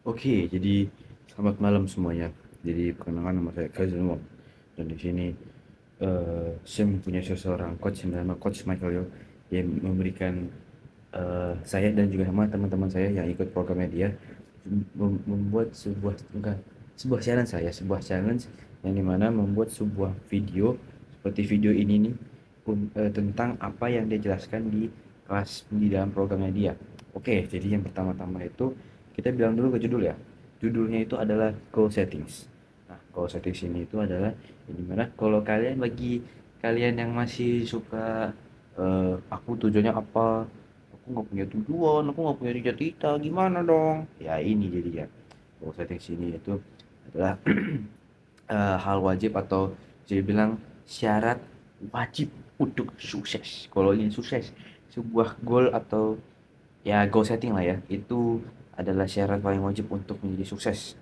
Oke, jadi selamat malam semuanya. Jadi perkenalkan nama saya Kazim Wong. Dan di sini saya mempunyai seseorang coach yang bernama Coach Michael Yo yang memberikan saya dan juga sama teman-teman saya yang ikut programnya dia membuat sebuah challenge sebuah challenge yang dimana membuat sebuah video seperti video ini nih tentang apa yang dia jelaskan di kelas di dalam programnya dia. Oke, jadi yang pertama-tama itu kita bilang dulu ke judul ya. Judulnya itu adalah goal settings. Nah, goal settings ini itu adalah yang dimana kalau kalian yang masih suka aku tujuannya apa, aku nggak punya tujuan, aku nggak punya cita-cita, gimana dong? Ya ini jadi ya. Goal settings ini itu adalah hal wajib atau bisa dibilang syarat wajib untuk sukses. Kalau ingin sukses, sebuah goal atau ya goal setting lah ya, itu adalah syarat paling wajib untuk menjadi sukses.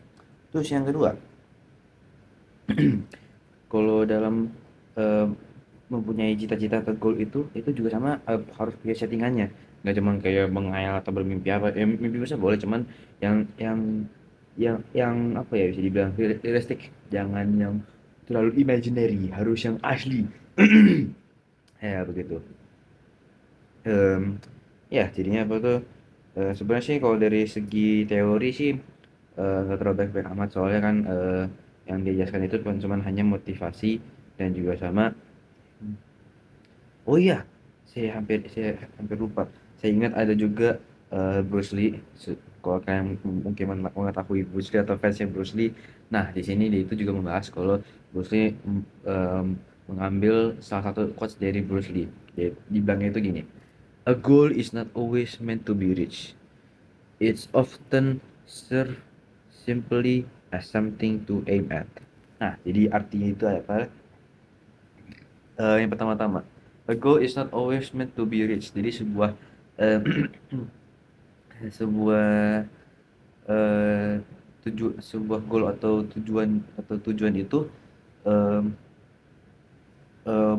Terus yang kedua, kalau dalam eh, mempunyai cita-cita atau goal itu juga sama, harus punya settingannya. Nggak cuma kayak menghayal atau bermimpi apa, mimpi bisa boleh, cuman yang apa ya, bisa dibilang realistik, jangan yang terlalu imaginary, harus yang asli. Ya begitu. Em, ya jadinya apa tuh, sebenarnya sih kalau dari segi teori sih nggak terlalu baik-baik amat, soalnya kan yang dijelaskan itu cuma hanya motivasi dan juga sama. Oh iya, saya hampir lupa. Saya ingat ada juga Bruce Lee. Kalau kalian mungkin mengetahui Bruce Lee atau fansnya Bruce Lee, nah di sini dia itu juga membahas kalau Bruce Lee mengambil salah satu quotes dari Bruce Lee. Dia dibilangnya itu gini, a goal is not always meant to be reached. It's often serve simply as something to aim at. Nah, jadi artinya itu apa? Yang pertama-tama, a goal is not always meant to be reached. Jadi eh, sebuah eh, sebuah goal atau tujuan itu em,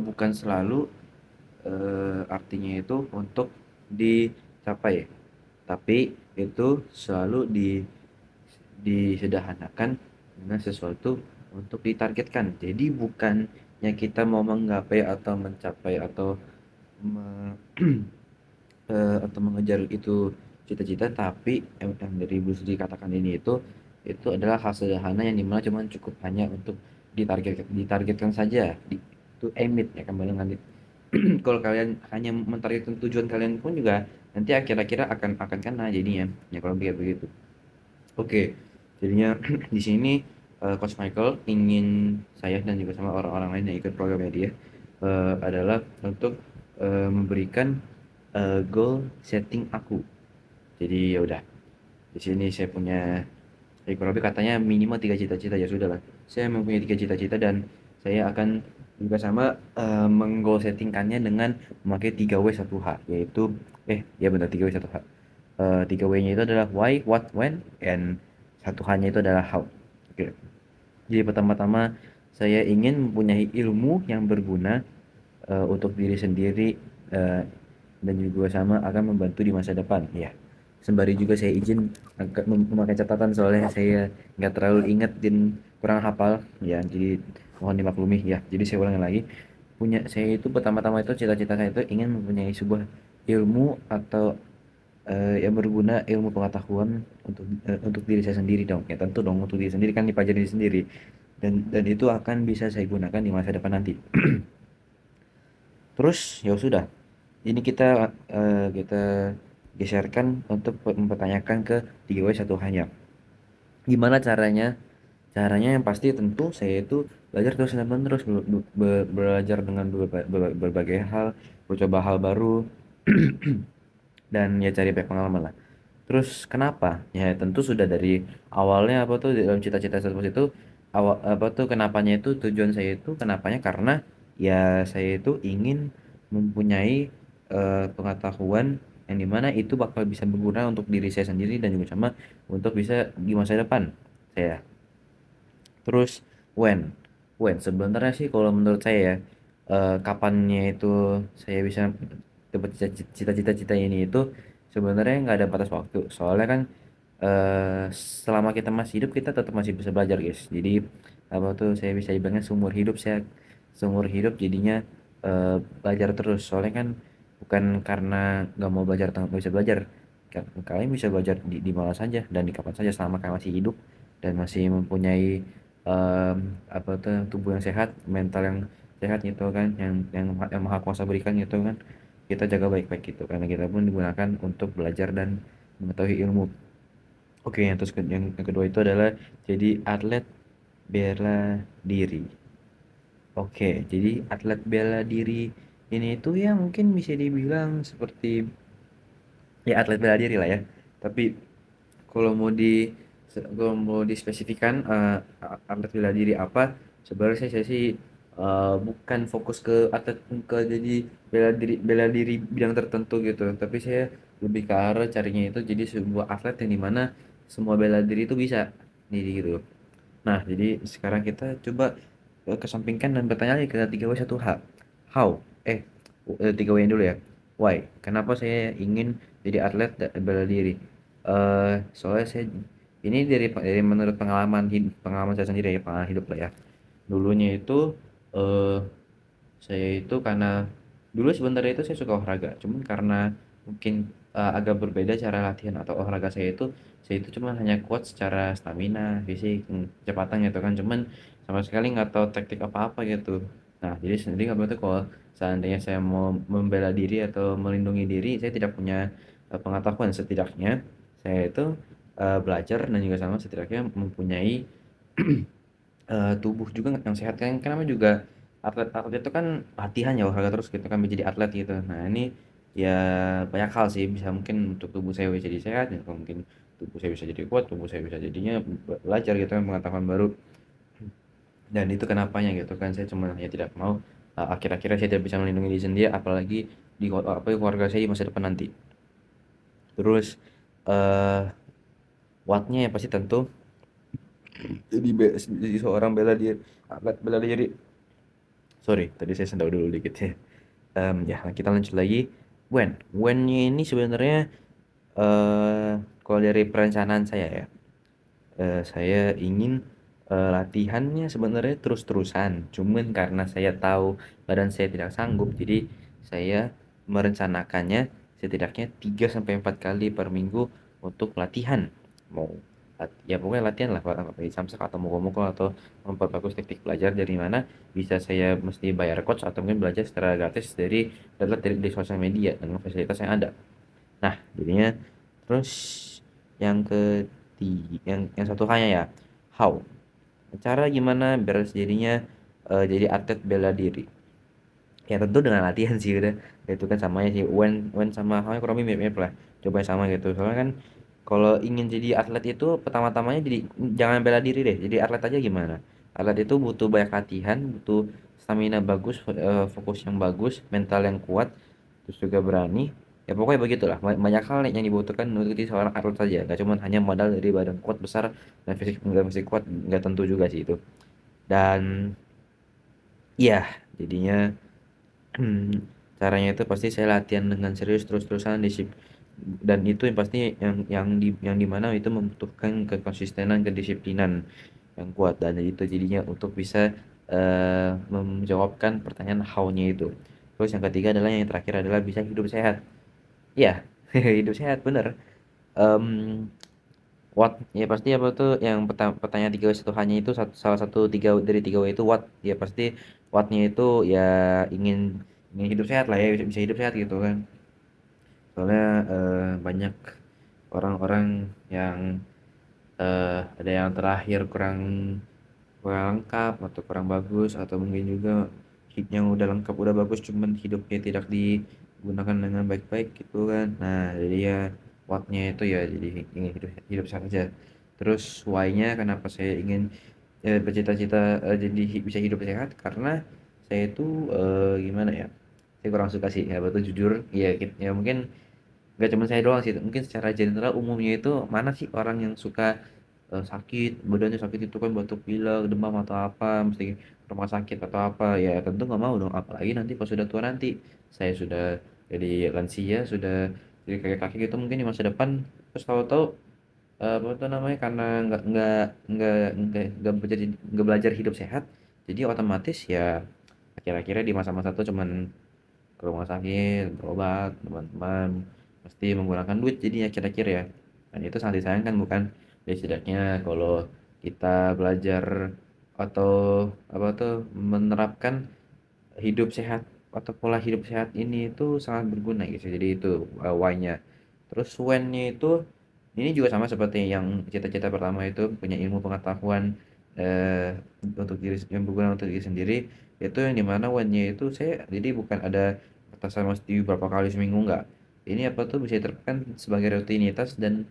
bukan selalu artinya itu untuk dicapai, tapi itu selalu disederhanakan dengan sesuatu untuk ditargetkan. Jadi bukannya kita mau menggapai atau mencapai atau me- atau mengejar itu cita-cita, tapi yang dari Bu Sri katakan ini itu adalah hal sederhana yang dimana cuman cukup hanya untuk ditargetkan saja, to aim it ya, kembali dengan kalau kalian hanya mentargetkan tujuan kalian pun juga nanti akhir-akhirnya akan kena jadinya ya, kalau kayak begitu. Oke, jadinya di sini Coach Michael ingin saya dan juga sama orang-orang lain yang ikut programnya dia adalah untuk memberikan goal setting aku. Jadi ya udah, di sini saya punya kurang lebih katanya minimal tiga cita-cita, ya sudah lah. Saya mempunyai tiga cita-cita dan saya akan juga sama menggoal settingkannya dengan memakai 3W1H, yaitu ya benar, 3W1H. 3W-nya itu adalah why, what, when, and satu H-nya itu adalah how. Oke. Jadi pertama-tama saya ingin mempunyai ilmu yang berguna untuk diri sendiri, eh, dan juga sama akan membantu di masa depan. Ya, sembari juga saya izin agak memakai catatan soalnya saya nggak terlalu ingat dan kurang hafal. Ya, jadi mohon dimaklumi ya. Jadi saya ulangi lagi. Saya itu pertama-tama itu cita-cita saya itu ingin mempunyai sebuah ilmu atau yang berguna, ilmu pengetahuan untuk diri saya sendiri dong. Ya tentu dong, untuk diri sendiri kan dipelajari sendiri, dan itu akan bisa saya gunakan di masa depan nanti. Terus ya sudah, ini kita geserkan untuk mempertanyakan ke 3W1 hanya. Gimana caranya? Caranya yang pasti tentu saya itu belajar terus dan menerus, belajar dengan berbagai hal, mencoba hal baru, dan ya cari banyak pengalaman lah. Terus kenapa? Ya tentu sudah dari awalnya apa tuh dalam cita-cita tersebut itu, awal apa tuh kenapanya itu, tujuan saya itu kenapanya karena ya saya itu ingin mempunyai pengetahuan yang dimana itu bakal bisa berguna untuk diri saya sendiri dan juga sama untuk bisa di masa depan saya. Terus when, sebenarnya sih kalau menurut saya ya, kapannya itu saya bisa dapat cita-cita ini itu sebenarnya nggak ada batas waktu, soalnya kan selama kita masih hidup kita tetap masih bisa belajar guys. Jadi apa tuh saya bisa dibilangnya seumur hidup saya seumur hidup jadinya belajar terus. Soalnya kan bukan karena nggak mau belajar atau nggak bisa belajar. Kalian bisa belajar di mana saja dan di kapan saja selama kalian masih hidup dan masih mempunyai em, apa tuh tubuh yang sehat, mental yang sehat gitu kan, yang maha kuasa berikan gitu kan. Kita jaga baik-baik gitu karena kita pun digunakan untuk belajar dan mengetahui ilmu. Oke, yang terus yang kedua itu adalah jadi atlet bela diri. Oke, jadi atlet bela diri ini itu ya mungkin bisa dibilang seperti ya atlet bela diri lah ya. Tapi kalau mau dispesifikan atlet bela diri apa, sebenarnya saya sih bukan fokus ke atlet ke jadi bela diri bidang tertentu gitu, tapi saya lebih ke arah carinya itu jadi sebuah atlet yang dimana semua bela diri itu bisa jadi gitu. Nah, jadi sekarang kita coba kesampingkan dan bertanya lagi ke 3W1H. How? Eh, 3W dulu ya. Why? Kenapa saya ingin jadi atlet bela diri? Soalnya saya ini dari menurut pengalaman saya sendiri ya, pengalaman hidup lah ya. Dulunya itu eh saya itu karena dulu sebenarnya itu saya suka olahraga, cuman karena mungkin agak berbeda cara latihan atau olahraga saya itu cuma hanya kuat secara stamina, fisik, kecepatan gitu kan, cuman sama sekali nggak tahu taktik apa-apa gitu. Nah, jadi sendiri nggak tuh kalau seandainya saya mau membela diri atau melindungi diri, saya tidak punya pengetahuan setidaknya saya itu belajar dan juga sama setidaknya mempunyai tubuh juga yang sehat kan kenapa juga atlet-atlet itu kan latihan ya olahraga terus gitu kan menjadi atlet gitu. Nah ini ya banyak hal sih bisa mungkin untuk tubuh saya bisa jadi sehat ya atau mungkin tubuh saya bisa jadi kuat, tubuh saya bisa jadinya belajar gitu kan pengetahuan baru dan itu kenapanya gitu kan saya cuma hanya tidak mau akhir-akhirnya saya tidak bisa melindungi diri sendiri apalagi di apa keluarga saya di masa depan nanti. Terus eh wattnya ya pasti tentu jadi seorang bela diri atlet bela diri. Sorry, tadi saya sendaw dulu dikit ya. Ya, kita lanjut lagi. When-nya ini sebenarnya kalau dari perencanaan saya ya, saya ingin latihannya sebenarnya terus-terusan. Cuman karena saya tahu badan saya tidak sanggup, jadi saya merencanakannya setidaknya 3 sampai 4 kali per minggu untuk latihan. Mau ya pokoknya latihan lah Pak samsak atau mukul-mukul atau memperbagus teknik belajar dari mana bisa saya mesti bayar coach atau mungkin belajar secara gratis dari sosial media dengan fasilitas yang ada. Nah, jadinya terus yang ketiga yang satu hanya ya how cara gimana biar jadinya jadi atlet bela diri ya tentu dengan latihan sih udah itu kan samanya sih when sama how kurang lebih mirip-mirip lah coba yang sama gitu soalnya kan kalau ingin jadi atlet itu pertama-tamanya jadi jangan bela diri deh jadi atlet aja gimana atlet itu butuh banyak latihan butuh stamina bagus fokus yang bagus mental yang kuat terus juga berani ya pokoknya begitulah banyak hal yang dibutuhkan untuk jadi seorang atlet saja gak cuma hanya modal dari badan kuat besar dan fisik kuat nggak tentu juga sih itu dan ya jadinya caranya itu pasti saya latihan dengan serius terus-terusan dan itu yang pasti yang dimana itu membutuhkan kekonsistenan kedisiplinan yang kuat dan itu jadinya untuk bisa menjawabkan pertanyaan how-nya itu. Terus yang ketiga adalah yang terakhir adalah bisa hidup sehat. Ya, hidup sehat bener. Em, what ya pasti apa tuh yang pertanyaan 3W1 hanya itu salah satu tiga dari 3W itu what ya pasti whatnya itu ya ingin ingin hidup sehat lah ya bisa hidup sehat gitu kan soalnya banyak orang-orang yang ada yang terakhir kurang kurang lengkap atau kurang bagus atau mungkin juga yang udah lengkap udah bagus cuman hidupnya tidak digunakan dengan baik-baik gitu kan nah jadi ya what-nya itu ya jadi ingin hidup hidup sehat aja terus why-nya kenapa saya ingin bercita-cita jadi bisa hidup sehat karena saya itu gimana ya saya kurang suka sih ya betul jujur ya ya mungkin nggak cuma saya doang sih mungkin secara general umumnya itu mana sih orang yang suka sakit badannya sakit itu kan batuk pilek demam atau apa mesti ke rumah sakit atau apa ya tentu nggak mau dong apalagi nanti pas sudah tua nanti saya sudah jadi lansia sudah jadi kakek-kakek gitu mungkin di masa depan terus tahu-tahu apa tuh namanya, karena nggak belajar hidup sehat, jadi otomatis ya akhir-akhirnya di masa-masa tuh cuman ke rumah sakit berobat, teman-teman mesti menggunakan duit jadinya akhir-akhir ya, dan itu sangat disayangkan bukan. Jadi setidaknya kalau kita belajar atau apa tuh menerapkan hidup sehat atau pola hidup sehat ini itu sangat berguna gitu. Jadi itu why-nya. Terus when-nya itu ini juga sama seperti yang cita-cita pertama itu, punya ilmu pengetahuan untuk diri yang berguna untuk diri sendiri. Itu yang dimana when-nya itu saya jadi bukan ada batasan mesti berapa kali seminggu, enggak. Ini apa tuh bisa diterapkan sebagai rutinitas dan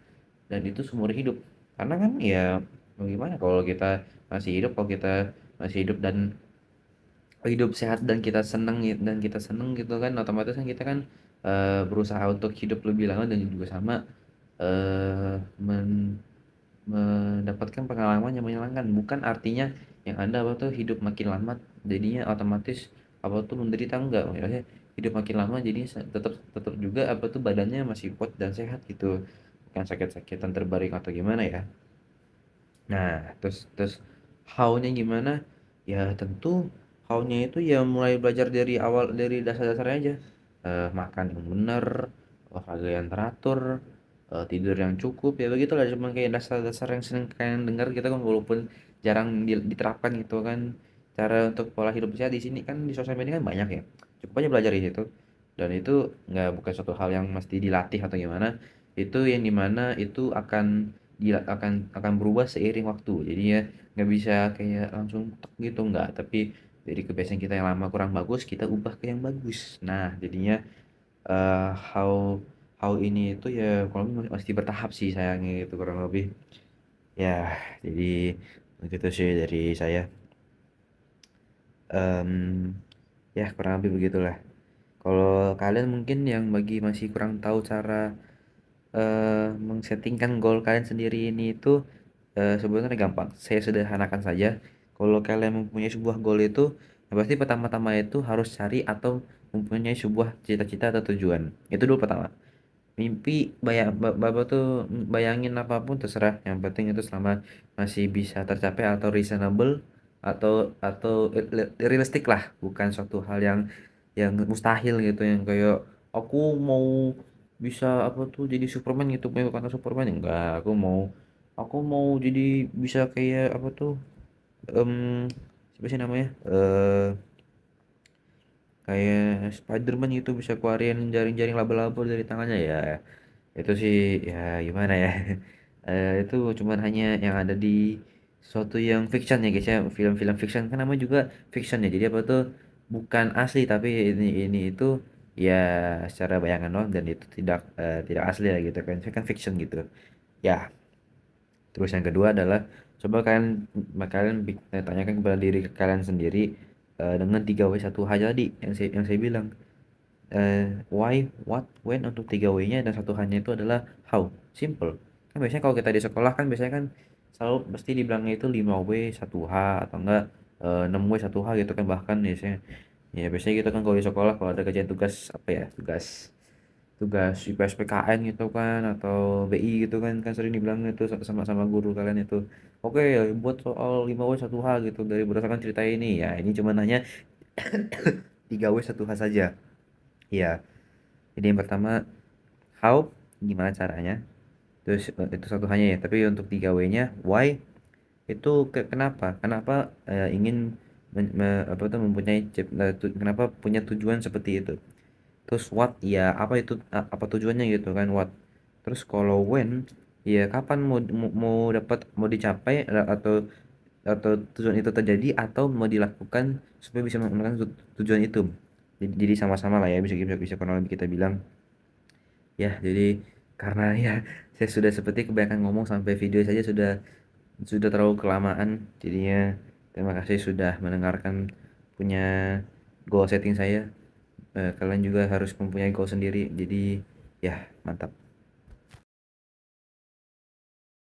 itu seumur hidup. Karena kan ya mau gimana kalau kita masih hidup, kalau kita masih hidup dan hidup sehat dan kita seneng dan kita seneng gitu kan, otomatis kan kita kan berusaha untuk hidup lebih lama dan juga sama mendapatkan pengalaman yang menyenangkan, bukan artinya yang Anda apa tuh hidup makin lama jadinya otomatis apa tuh menderita, enggak. Maksudnya hidup makin lama jadi tetap tetap juga apa tuh badannya masih kuat dan sehat gitu, bukan sakit-sakitan terbaring atau gimana ya. Nah, terus how-nya gimana? Ya tentu how-nya itu ya mulai belajar dari awal, dari dasar-dasarnya aja. Makan yang benar, olahraga yang teratur, tidur yang cukup, ya begitulah, cuma kayak dasar-dasar yang sering kalian dengar gitu kan, walaupun jarang diterapkan gitu kan. Cara untuk pola hidup sehat di sini kan di sosial media kan banyak ya. Cukup aja belajar di situ. Dan itu nggak bukan suatu hal yang mesti dilatih atau gimana. Itu yang dimana itu akan berubah seiring waktu, jadi ya nggak bisa kayak langsung tek gitu, nggak. Tapi dari kebiasaan kita yang lama kurang bagus kita ubah ke yang bagus. Nah jadinya how how ini itu ya kalau mesti bertahap sih sayangnya, itu kurang lebih ya. Jadi begitu sih dari saya. Em, ya kurang lebih begitulah. Kalau kalian mungkin yang bagi masih kurang tahu cara mengsettingkan goal kalian sendiri ini itu sebenarnya gampang. Saya sederhanakan saja. Kalau kalian mempunyai sebuah goal itu, yang pasti pertama-tama itu harus cari atau mempunyai sebuah cita-cita atau tujuan. Itu dulu pertama. Mimpi, bapak tuh bayangin apapun terserah. Yang penting itu selama masih bisa tercapai atau reasonable atau realistik lah, bukan suatu hal yang mustahil gitu, yang kayak aku mau bisa apa tuh jadi Superman gitu, bukan Superman, enggak. Aku mau jadi bisa kayak apa tuh em siapa sih namanya, kayak Spiderman gitu, bisa keluarin jaring-jaring laba-laba dari tangannya ya. Itu sih ya gimana ya. Itu cuman hanya yang ada di suatu yang fiction ya guys ya, film-film fiction kan namanya juga fiction ya, jadi apa tuh bukan asli, tapi ini itu ya secara bayangan doang, dan itu tidak asli lah gitu kan, itu kan fiction gitu ya. Terus yang kedua adalah coba kalian tanyakan kepada diri kalian sendiri dengan 3W1H tadi yang saya bilang, why, what, when untuk 3W-nya, dan satu hanya itu adalah how. Simple. Kan biasanya kalau kita di sekolah kan biasanya kan selalu pasti dibilangnya itu 5W1H atau enggak 6W1H gitu kan, bahkan biasanya ya biasanya gitu kan kalau di sekolah, kalau ada kerjaan tugas apa ya, tugas tugas IPS PKN gitu kan atau BI gitu kan sering dibilang itu sama guru kalian itu, oke buat soal 5W1H gitu dari berdasarkan cerita ini. Ya ini cuma nanya 3W1H saja ya. Jadi yang pertama how, gimana caranya. Terus itu satu hanya ya, tapi untuk 3W-nya why, itu kenapa kenapa ingin apa tuh mempunyai kenapa punya tujuan seperti itu. Terus what, ya apa itu, apa tujuannya gitu kan, what. Terus kalau when, ya kapan mau dapat, mau dicapai, atau tujuan itu terjadi atau mau dilakukan supaya bisa menggunakan tujuan itu. Jadi sama-sama lah ya, bisa bisa bisa kurang lebih kita bilang ya. Jadi karena ya saya sudah seperti kebanyakan ngomong sampai video saja sudah terlalu kelamaan, jadinya terima kasih sudah mendengarkan punya goal setting saya. Kalian juga harus mempunyai goal sendiri, jadi ya mantap.